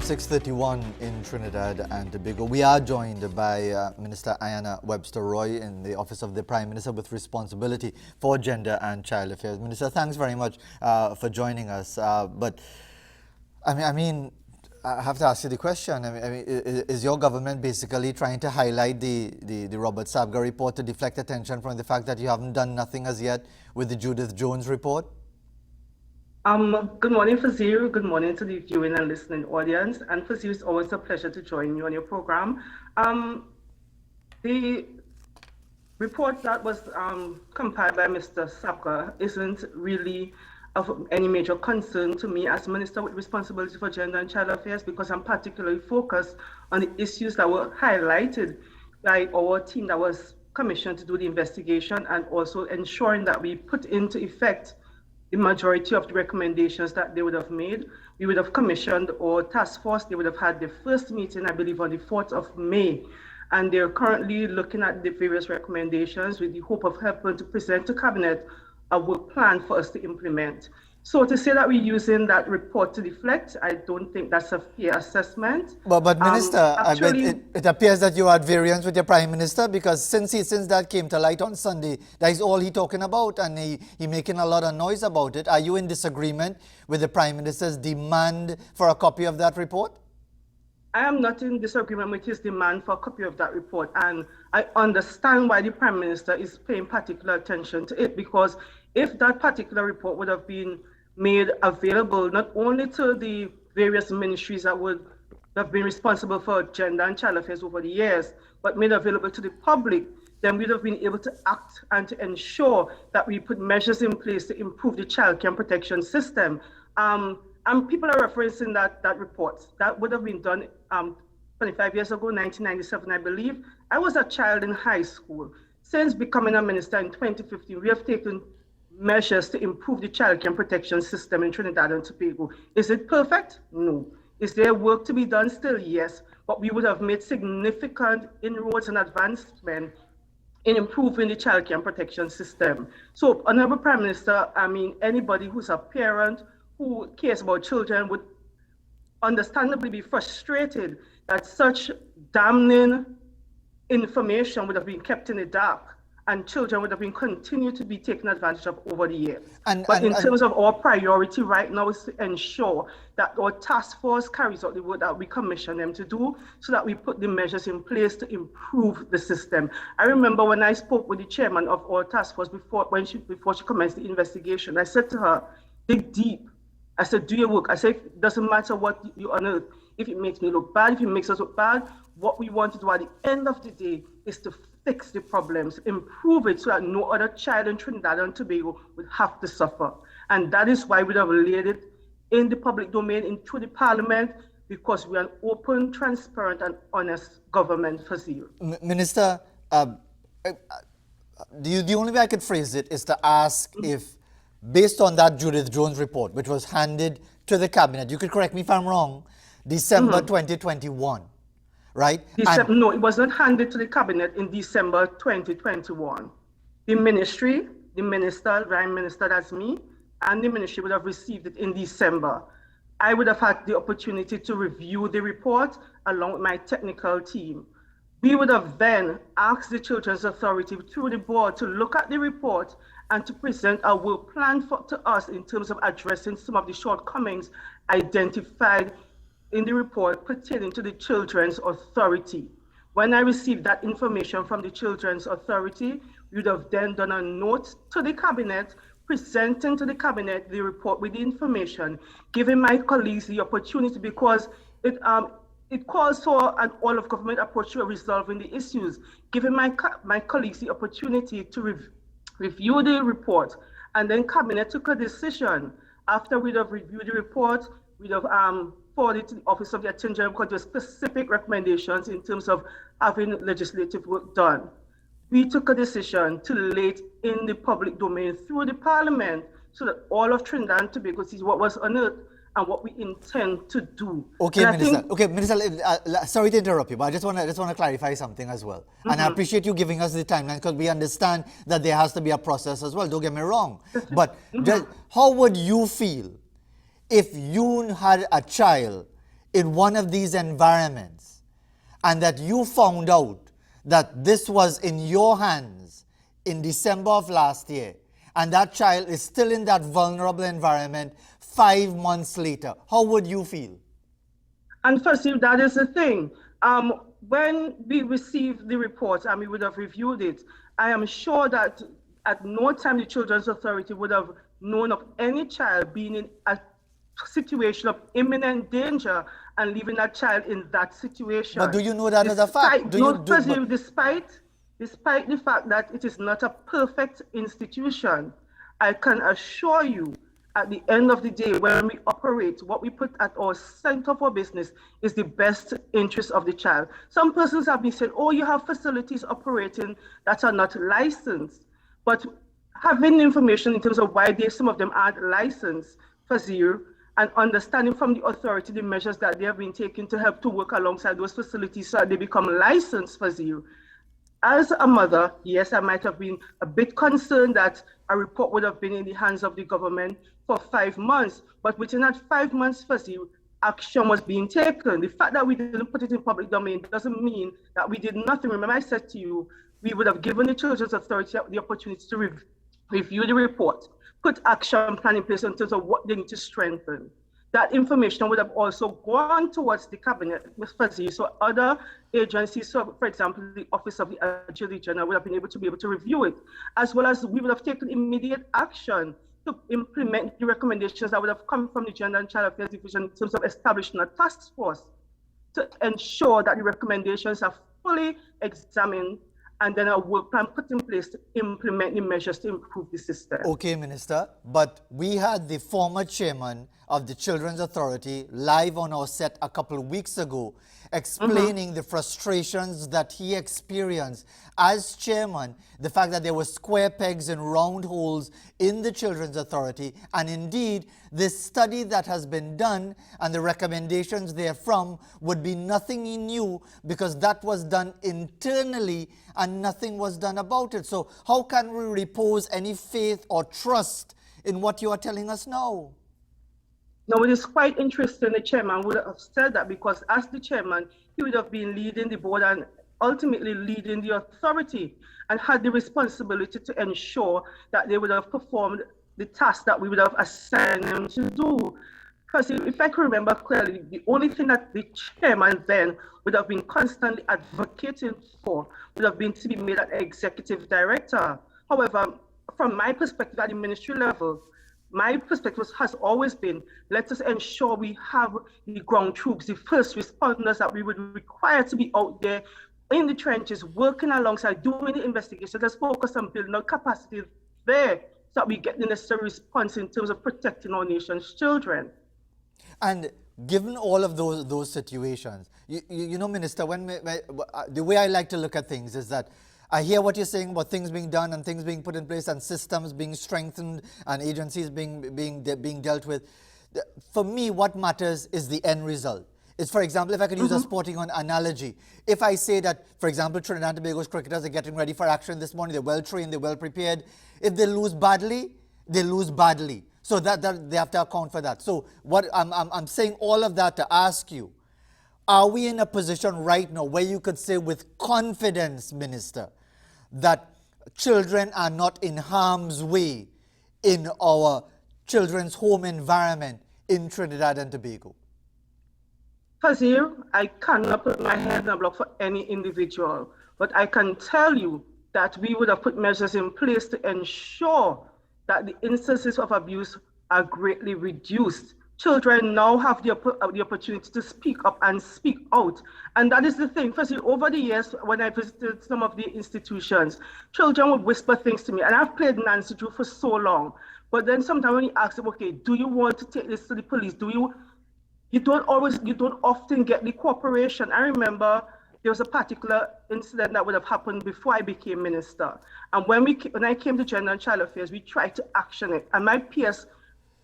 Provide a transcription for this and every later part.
6:31 in Trinidad and Tobago. We are joined by Minister Ayanna Webster-Roy in the Office of the Prime Minister with responsibility for gender and child affairs. Minister, thanks very much for joining us. But I mean, I have to ask you the question. Is your government basically trying to highlight the Robert Sabga report to deflect attention from the fact that you haven't done nothing as yet with the Judith Jones report? Good morning, Fazeer. Good morning to the viewing and listening audience. And Fazeer, it's always a pleasure to join you on your program. The report that was compiled by Mr. Sabga isn't really of any major concern to me as Minister with responsibility for gender and child affairs, because I'm particularly focused on the issues that were highlighted by our team that was commissioned to do the investigation, and also ensuring that we put into effect the majority of the recommendations that they would have made. We would have commissioned our task force. They would have had the first meeting, I believe, on the 4th of May. And they're currently looking at the various recommendations with the hope of helping to present to Cabinet a work plan for us to implement. So to say that we're using that report to deflect, I don't think that's a fair assessment. But Minister, it appears that you are at variance with your Prime Minister, because since that came to light on Sunday, that is all he's talking about, and he making a lot of noise about it. Are you in disagreement with the Prime Minister's demand for a copy of that report? I am not in disagreement with his demand for a copy of that report, and I understand why the Prime Minister is paying particular attention to it, because if that particular report would have been made available not only to the various ministries that would have been responsible for gender and child affairs over the years, but made available to the public, then we'd have been able to act and to ensure that we put measures in place to improve the child care protection system. And people are referencing that report. That would have been done 25 years ago, 1997, I believe. I was a child in high school. Since becoming a minister in 2015, we have taken measures to improve the child care protection system in Trinidad and Tobago. Is it perfect? No. Is there work to be done still? Yes. But we would have made significant inroads and advancement in improving the child care protection system. So, Honourable Prime Minister, I mean, anybody who's a parent who cares about children would understandably be frustrated that such damning information would have been kept in the dark, and children would have been continued to be taken advantage of over the years. But in terms of our priority right now is to ensure that our task force carries out the work that we commission them to do, so that we put the measures in place to improve the system. I remember when I spoke with the chairman of our task force before she commenced the investigation, I said to her, dig deep. I said, do your work. I said, it doesn't matter what you unearth. If it makes me look bad, if it makes us look bad, what we want to do at the end of the day is to fix the problems, improve it so that no other child in Trinidad and Tobago would have to suffer. And that is why we have laid it in the public domain, into the Parliament, because we are an open, transparent, and honest government, Fazeer. Minister, the only way I could phrase it is to ask if, based on that Judith Jones report, which was handed to the Cabinet, you could correct me if I'm wrong, December 2021, right? No, it was not handed to the Cabinet in December 2021. The ministry, the minister, Prime Minister, that's me, and the ministry would have received it in December. I would have had the opportunity to review the report along with my technical team. We would have then asked the Children's Authority through the board to look at the report and to present a work plan to us in terms of addressing some of the shortcomings identified in the report pertaining to the Children's Authority. When I received that information from the Children's Authority, we would have then done a note to the Cabinet, presenting to the Cabinet the report with the information, giving my colleagues the opportunity, because it calls for an all-of-government approach to resolving the issues, giving my colleagues the opportunity to review the report, and then Cabinet took a decision. After we'd have reviewed the report, we'd have forwarded to the Office of the Attorney General, because there were specific recommendations in terms of having legislative work done. We took a decision to lay it in the public domain through the Parliament, so that all of Trinidad and Tobago sees what was unearthed and what we intend to do. Okay, Minister. Sorry to interrupt you, but I just want to clarify something as well. And I appreciate you giving us the timeline, because we understand that there has to be a process as well. Don't get me wrong. But how would you feel if you had a child in one of these environments and that you found out that this was in your hands in December of last year, and that child is still in that vulnerable environment 5 months later, how would you feel? And firstly, that is the thing. When we received the report and we would have reviewed it, I am sure that at no time the Children's Authority would have known of any child being in a situation of imminent danger and leaving that child in that situation. But do you know that as a fact? Despite the fact that it is not a perfect institution, I can assure you, at the end of the day, when we operate, what we put at our center for business is the best interest of the child. Some persons have been saying, oh, you have facilities operating that are not licensed. But having information in terms of why some of them aren't licensed, Fazeer, and understanding from the authority the measures that they have been taking to help to work alongside those facilities so that they become licensed, Fazeer. As a mother, yes, I might have been a bit concerned that a report would have been in the hands of the government for 5 months, but within that 5 months, Fazeer, action was being taken. The fact that we didn't put it in public domain doesn't mean that we did nothing. Remember, I said to you, we would have given the Children's Authority the opportunity to review the report, put action plan in place in terms of what they need to strengthen. That information would have also gone towards the cabinet with Fazeer, so other agencies, so for example, the Office of the Attorney General would have been able to review it, as well as we would have taken immediate action to implement the recommendations that would have come from the Gender and Child Affairs Division in terms of establishing a task force to ensure that the recommendations are fully examined and then a work plan put in place to implement the measures to improve the system. Okay, Minister, but we had the former chairman of the Children's Authority live on our set a couple of weeks ago explaining the frustrations that he experienced as chairman, the fact that there were square pegs and round holes in the Children's Authority, and indeed this study that has been done and the recommendations therefrom would be nothing new because that was done internally and nothing was done about it. So how can we repose any faith or trust in what you are telling us now? Now, it is quite interesting the chairman would have said that, because as the chairman, he would have been leading the board and ultimately leading the authority and had the responsibility to ensure that they would have performed the task that we would have assigned them to do. Because if I can remember clearly, the only thing that the chairman then would have been constantly advocating for would have been to be made an executive director. However, from my perspective at the ministry level, my perspective has always been, let us ensure we have the ground troops, the first responders that we would require to be out there in the trenches, working alongside, doing the investigation. Let's focus on building our capacity there so that we get the necessary response in terms of protecting our nation's children. And given all of those situations, you know, Minister, the way I like to look at things is that I hear what you're saying about things being done and things being put in place and systems being strengthened and agencies being dealt with. For me, what matters is the end result. It's, for example, if I could use a sporting analogy, if I say that, for example, Trinidad and Tobago's cricketers are getting ready for action this morning, they're well trained, they're well prepared. If they lose badly, they lose badly. So that they have to account for that. So what I'm saying all of that to ask you, are we in a position right now where you could say with confidence, Minister, that children are not in harm's way in our children's home environment in Trinidad and Tobago? Fazeer, I cannot put my head in a block for any individual, but I can tell you that we would have put measures in place to ensure that the instances of abuse are greatly reduced. Children now have the opportunity to speak up and speak out. And that is the thing. Firstly, over the years, when I visited some of the institutions, children would whisper things to me. And I've played Nancy Drew for so long. But then sometimes when you ask them, okay, do you want to take this to the police? You don't often get the cooperation. I remember there was a particular incident that would have happened before I became minister. And when I came to Gender and Child Affairs, we tried to action it. And my peers,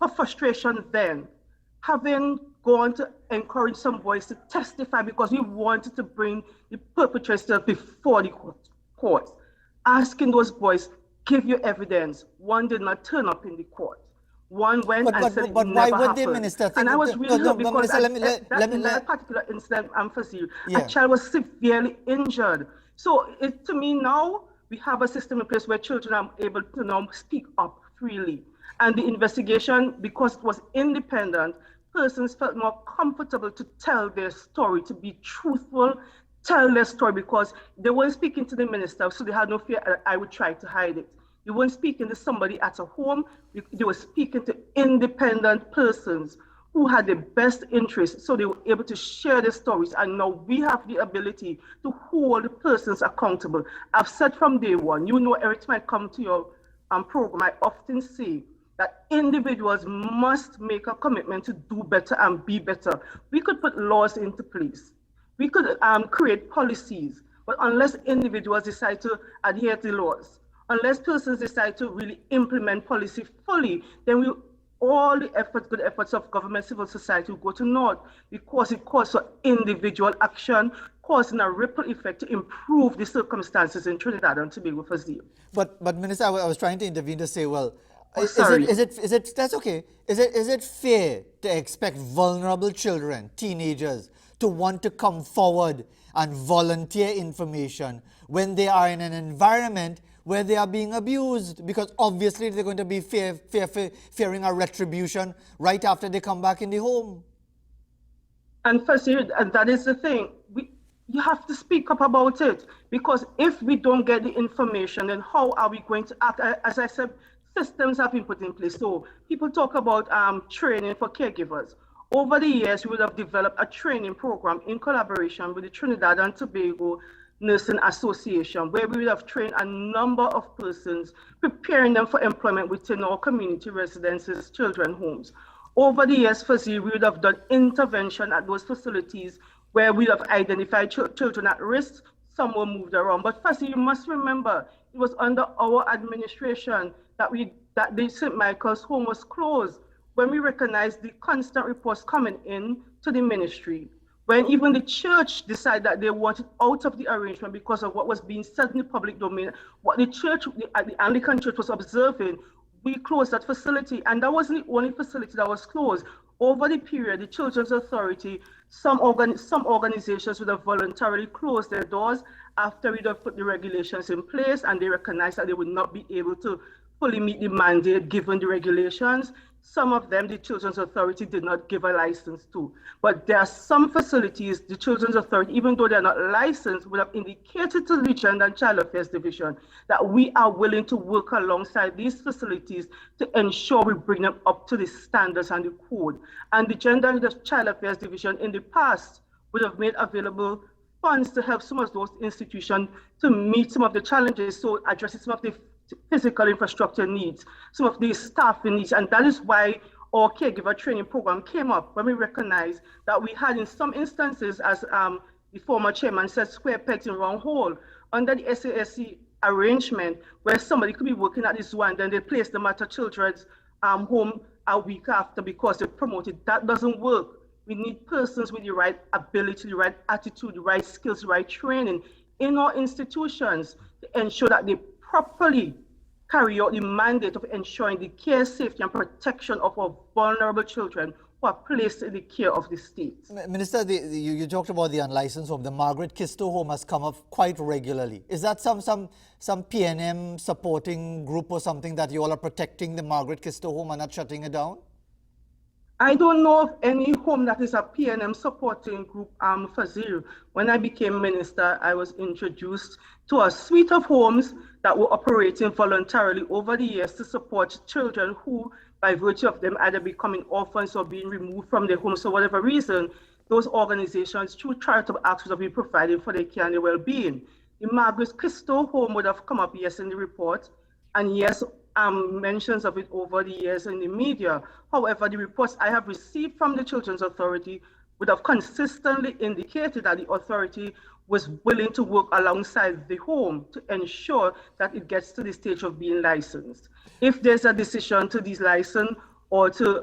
her frustration then, having gone to encourage some boys to testify because we wanted to bring the perpetrators before the court, asking those boys, give your evidence. One did not turn up in the court. One went and said it but why never would happened. the minister think And I was really hurt because Minister, in that particular incident, Fazeer, yeah. a child was severely injured. So to me now, we have a system in place where children are able to now speak up freely. And the investigation, because it was independent, persons felt more comfortable to tell their story, to be truthful, tell their story, because they weren't speaking to the minister, so they had no fear that I would try to hide it. They weren't speaking to somebody at a home, they were speaking to independent persons who had the best interests, so they were able to share their stories. And now we have the ability to hold persons accountable. I've said from day one, you know, every time I come to your program, I often say that individuals must make a commitment to do better and be better. We could put laws into place. We could create policies, but unless individuals decide to adhere to the laws, unless persons decide to really implement policy fully, then all the efforts, good efforts of government, civil society will go to naught, because it calls for individual action, causing a ripple effect to improve the circumstances in Trinidad and Tobago for Fazeer. But Minister, I was trying to intervene to say, well, is it that's okay? Is it fair to expect vulnerable children, teenagers, to want to come forward and volunteer information when they are in an environment where they are being abused? Because obviously they're going to be fearing a retribution right after they come back in the home. And Fazeer, and that is the thing. You have to speak up about it, because if we don't get the information, then how are we going to act? As I said, systems have been put in place. So people talk about training for caregivers. Over the years, we would have developed a training program in collaboration with the Trinidad and Tobago Nursing Association, where we would have trained a number of persons, preparing them for employment within our community residences, children homes. Over the years, Fazeer, we would have done intervention at those facilities where we have identified children at risk. Some were moved around. But Fazeer, you must remember, it was under our administration that the St. Michael's home was closed, when we recognized the constant reports coming in to the ministry, when even the church decided that they wanted out of the arrangement because of what was being said in the public domain, what the church, the Anglican church was observing, we closed that facility. And that wasn't the only facility that was closed. Over the period, the Children's Authority, some organizations would have voluntarily closed their doors after we'd have put the regulations in place, and they recognized that they would not be able to fully meet the mandate given the regulations. Some of them, the Children's Authority did not give a license to. But there are some facilities, the Children's Authority, even though they're not licensed, would have indicated to the Gender and Child Affairs Division that we are willing to work alongside these facilities to ensure we bring them up to the standards and the code. And the Gender and Child Affairs Division in the past would have made available funds to help some of those institutions to meet some of the challenges, so addressing some of the physical infrastructure needs, some of these staffing needs. And that is why our caregiver training program came up, when we recognized that we had in some instances, as the former chairman said, square pegs in round hole, under the SASC arrangement, where somebody could be working at this zoo and then they place them at a children's home a week after because they promoted. That doesn't work. We need persons with the right ability, the right attitude, the right skills, the right training in our institutions to ensure that they properly carry out the mandate of ensuring the care, safety, and protection of our vulnerable children who are placed in the care of the state. Minister, you talked about the unlicensed home. The Margaret Kisto home has come up quite regularly. Is that some PNM supporting group or something that you all are protecting the Margaret Kisto home and not shutting it down? I don't know of any home that is a PNM supporting group, Fazeer. When I became minister, I was introduced to a suite of homes that were operating voluntarily over the years to support children who, by virtue of them either becoming orphans or being removed from their homes for whatever reason, those organizations, through charitable acts, would have been providing for their care and their well-being. The Margaret Kisto home would have come up, yes, in the report, and yes, mentions of it over the years in the media. However, the reports I have received from the Children's Authority would have consistently indicated that the authority was willing to work alongside the home to ensure that it gets to the stage of being licensed. If there's a decision to delicense or to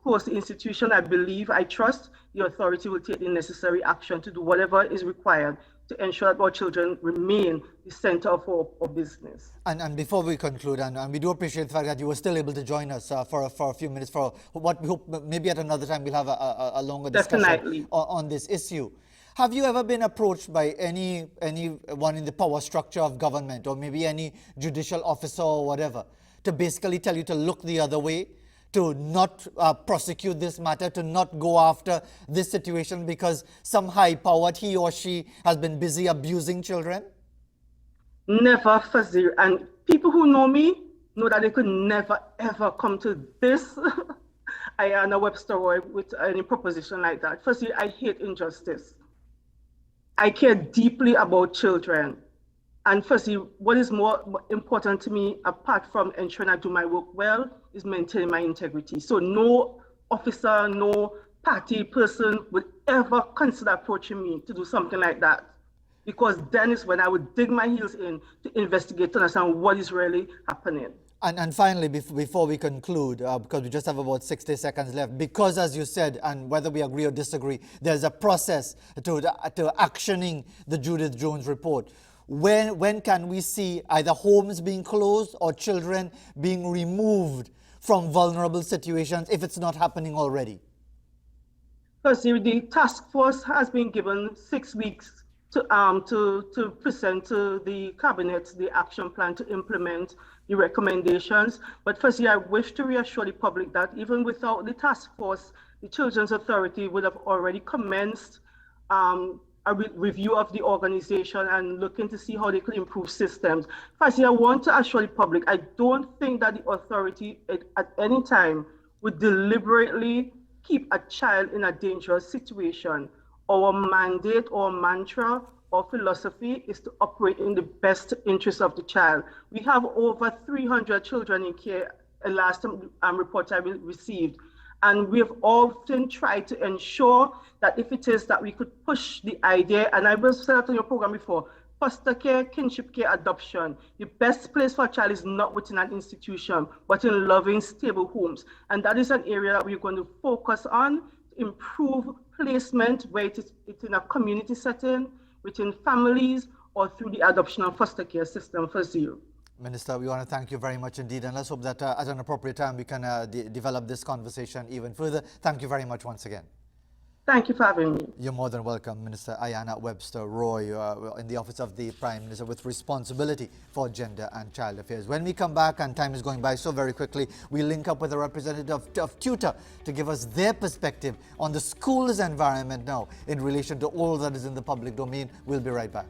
close the institution, I trust the authority will take the necessary action to do whatever is required to ensure that our children remain the center of our business. And before we conclude, and we do appreciate the fact that you were still able to join us for a few minutes, for what we hope maybe at another time we'll have a longer discussion on this issue. Have you ever been approached by anyone in the power structure of government, or maybe any judicial officer or whatever, to basically tell you to look the other way, to not prosecute this matter, to not go after this situation because some high-powered he or she has been busy abusing children? Never, Fazeer. And people who know me know that they could never, ever come to this Ayanna Webster-Roy with any proposition like that. Fazeer, I hate injustice. I care deeply about children. And firstly, what is more important to me, apart from ensuring I do my work well, is maintaining my integrity. So no officer, no party person would ever consider approaching me to do something like that. Because then is when I would dig my heels in to investigate, to understand what is really happening. And finally, before we conclude, because we just have about 60 seconds left, because as you said, and whether we agree or disagree, there's a process to actioning the Judith Jones report. When can we see either homes being closed or children being removed from vulnerable situations if it's not happening already? Because the task force has been given 6 weeks to present to the cabinet the action plan to implement the recommendations. But firstly, I wish to reassure the public that even without the task force, the Children's Authority would have already commenced a review of the organization and looking to see how they could improve systems. Firstly, I want to assure the public, I don't think that the authority at any time would deliberately keep a child in a dangerous situation. Our mandate or mantra or philosophy is to operate in the best interest of the child. We have over 300 children in care, last report I received. And we have often tried to ensure that if it is that we could push the idea, and I was said that on your program before, foster care, kinship care, adoption. The best place for a child is not within an institution, but in loving, stable homes. And that is an area that we're going to focus on, to improve placement, where it's in a community setting, within families, or through the adoption and foster care system for zero. Minister, we want to thank you very much indeed, and let's hope that at an appropriate time we can develop this conversation even further. Thank you very much once again. Thank you for having me. You're more than welcome, Minister Ayanna Webster-Roy, in the Office of the Prime Minister with responsibility for gender and child affairs. When we come back, and time is going by so very quickly, we link up with a representative of Tutor to give us their perspective on the school's environment now in relation to all that is in the public domain. We'll be right back.